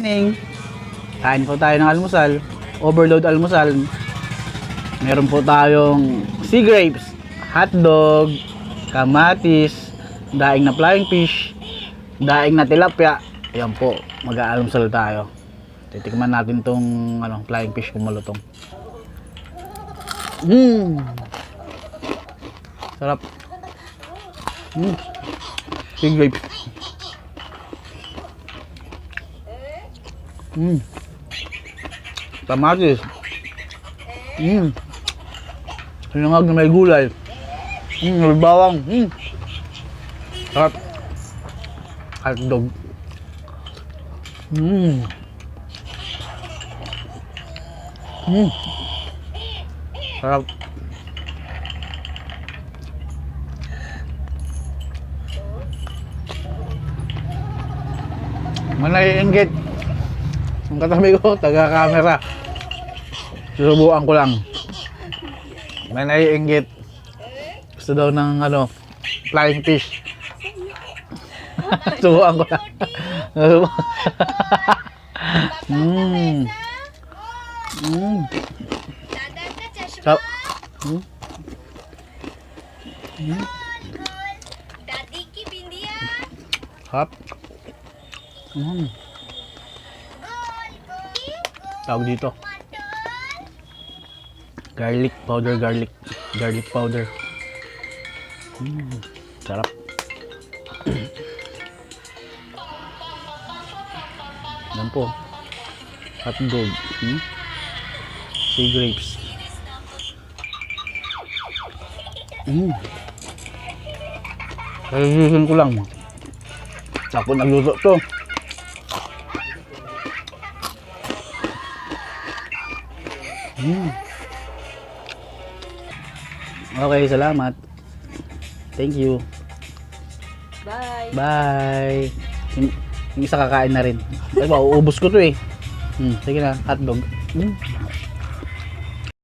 morning. Kain po tayo ng almusal. Overload almusal. Meron po tayong sea grapes, hotdog, kamatis, daing na flying fish, daing na tilapia. Ayan po, mag-aalmusal tayo. Titikman natin tong flying fish kung malutong. Sarap. Sea grapes. Kamatis. Sinangag na may gulay. May bawang. Sarap. Hotdog. Sarap. Manaiinggit. Ang katabi ko, taga-camera. Susubukan ko lang. May naiinggit. Gusto daw ng flying fish. Subukan ko lang. Sarap. Sarap. Tawag dito. Garlic powder, garlic powder. Sarap. Yan po. Hotdog. Sea grapes. Ayusin ko lang. Ako nagluto to. Okay, salamat. Thank you. Bye. Bye. Yung isa kakain na rin. Ay ba, uubos ko to eh. Sige na, hotdog.